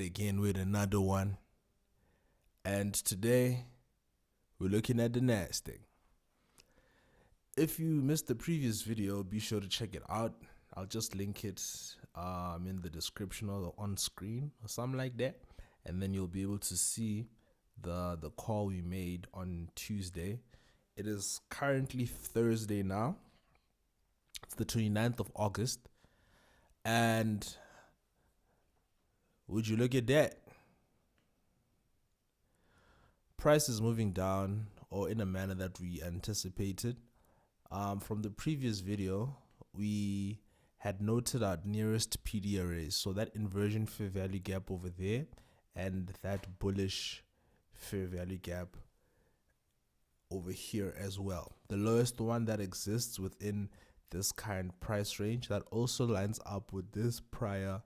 again with another one. And today we're looking at the NASDAQ. If you missed the previous video, be sure to check it out. I'll just link it in the description or on screen or something like that. And then you'll be able to see the call we made on Tuesday. It is currently Thursday now. It's the 29th of August. And would you look at that? Price is moving down, or in a manner that we anticipated. From the previous video, we had noted our nearest PD arrays, so that inversion fair value gap over there and that bullish fair value gap over here as well. The lowest one that exists within this current price range that also lines up with this prior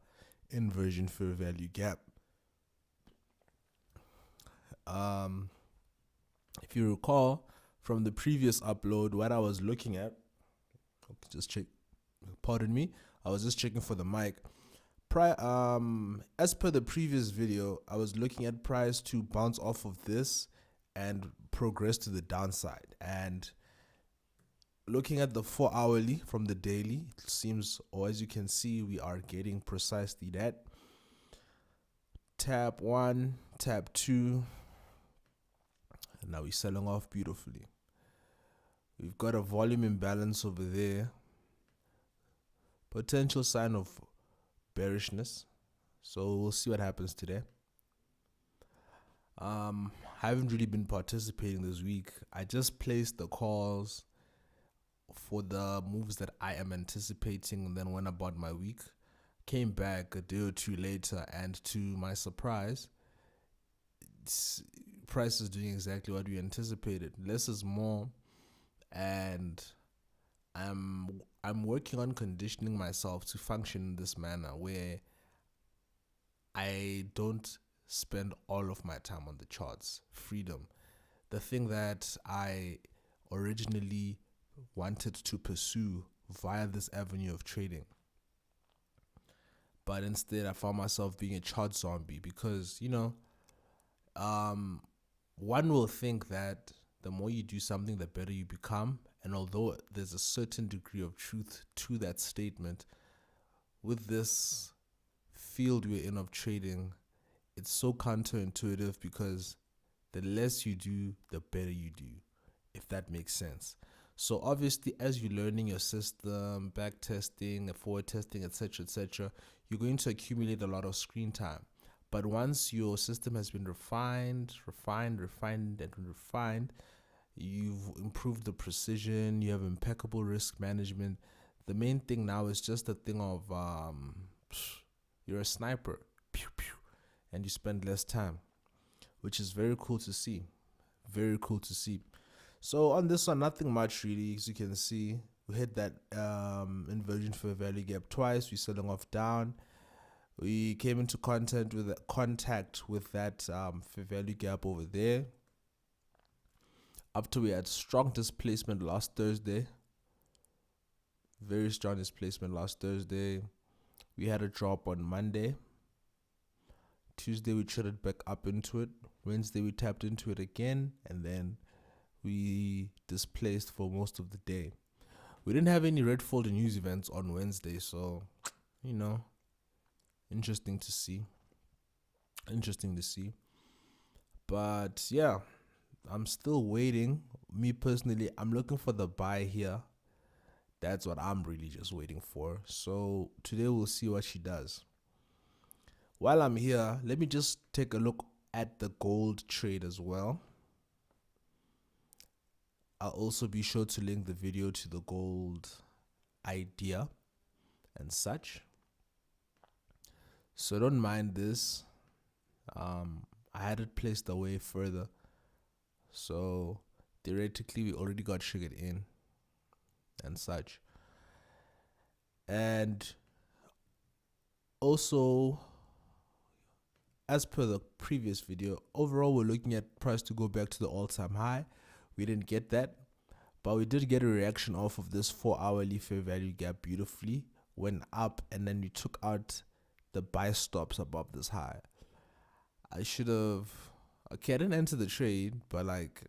inversion fair value gap. If you recall from the previous upload, what I was looking at, just check, pardon me, I was just checking for the mic. As per the previous video, I was looking at price to bounce off of this and progress to the downside. And looking at the 4 hourly from the daily, it seems, or as you can see, we are getting precisely that. Tap 1, tap 2, and now we're selling off beautifully. We've got a volume imbalance over there. Potential sign of bearishness. So we'll see what happens today. I haven't really been participating this week. I just placed the calls for the moves that I am anticipating and then went about my week. Came back a day or two later, and to my surprise, price is doing exactly what we anticipated. Less is more, and I'm working on conditioning myself to function in this manner where I don't spend all of my time on the charts. Freedom. The thing that I originally wanted to pursue via this avenue of trading. But instead I found myself being a chart zombie because, one will think that the more you do something, the better you become. And although there's a certain degree of truth to that statement, with this field we're in of trading, it's so counterintuitive because the less you do, the better you do, if that makes sense. So obviously, as you're learning your system, back testing, forward testing, etc., you're going to accumulate a lot of screen time. But once your system has been refined, you've improved the precision, you have impeccable risk management. The main thing now is just the thing of you're a sniper, pew, pew, and you spend less time, which is very cool to see. Very cool to see. So on this one, nothing much really. As you can see, we hit that inversion fair value gap twice. We're selling off down. We came into contact with that fair value gap over there. After we had strong displacement last Thursday. Very strong displacement last Thursday. We had a drop on Monday. Tuesday we traded back up into it. Wednesday we tapped into it again, and then we displaced for most of the day. We didn't have any red folder news events on Wednesday, so interesting to see. But yeah, I'm still waiting. Me personally, I'm looking for the buy here. That's what I'm really just waiting for. So today we'll see what she does. While I'm here, let me just take a look at the gold trade as well. I'll also be sure to link the video to the gold idea and such. So don't mind this. I had it placed away further. So theoretically we already got sugared in and such. And also, as per the previous video, overall we're looking at price to go back to the all-time high. We didn't get that, but we did get a reaction off of this 4 hourly fair value gap beautifully. Went up, and then we took out the buy stops above this high. I should have. Okay, I didn't enter the trade, but like,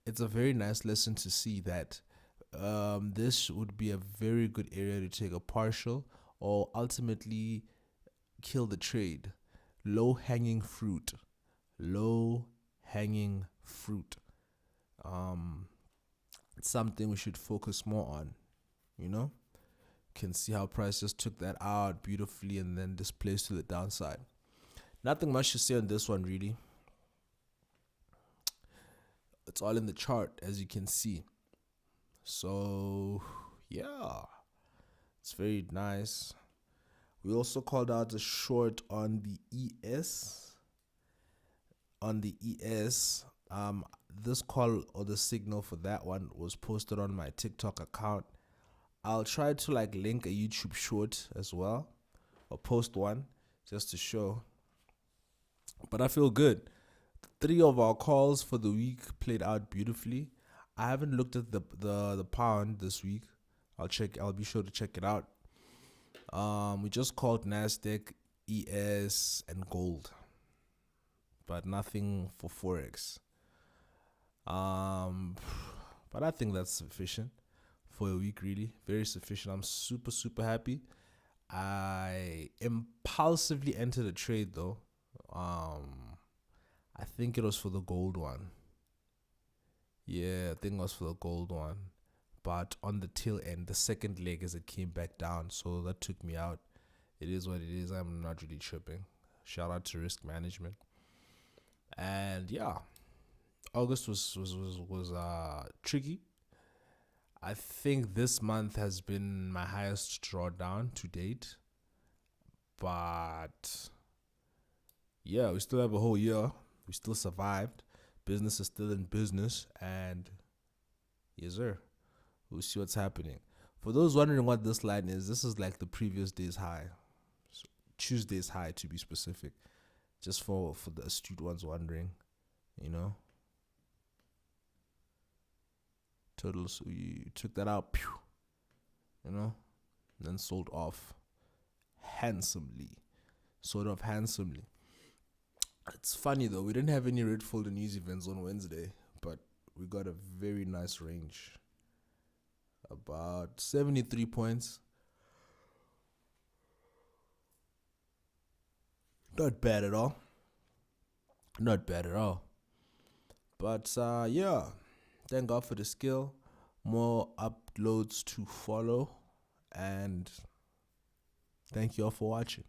it's a very nice lesson to see that this would be a very good area to take a partial or ultimately kill the trade. Low hanging fruit. Low hanging fruit. It's something we should focus more on, you know? Can see how price just took that out beautifully and then displays to the downside. Nothing much to say on this one, really. It's all in the chart, as you can see. So, yeah, it's very nice. We also called out a short on the ES. On the ES, this call or the signal for that one was posted on my TikTok account. I'll try to like link a YouTube short as well, or post one just to show. But I feel good. 3 of our calls for the week played out beautifully. I haven't looked at the pound this week. I'll be sure to check it out. We just called Nasdaq, ES, and gold, but nothing for forex. But I think that's sufficient for a week. Really, very sufficient. I'm super happy. I impulsively entered a trade though. I think it was for the gold one. Yeah, I think it was for the gold one. But on the tail end, the second leg as it came back down, so that took me out. It is what it is. I'm not really tripping. Shout out to risk management. And yeah, August was tricky. I think this month has been my highest drawdown to date. But yeah, we still have a whole year. We still survived. Business is still in business, and yes, sir. We'll see what's happening. For those wondering what this line is, this is like the previous day's high, so Tuesday's high to be specific. Just for the astute ones wondering, you know. Total, so you took that out, pew, and then sold off handsomely, sort of handsomely. It's funny though, we didn't have any red folder news events on Wednesday, but we got a very nice range. About 73 points. Not bad at all. Not bad at all. But yeah, thank God for the skill. More uploads to follow. And thank you all for watching.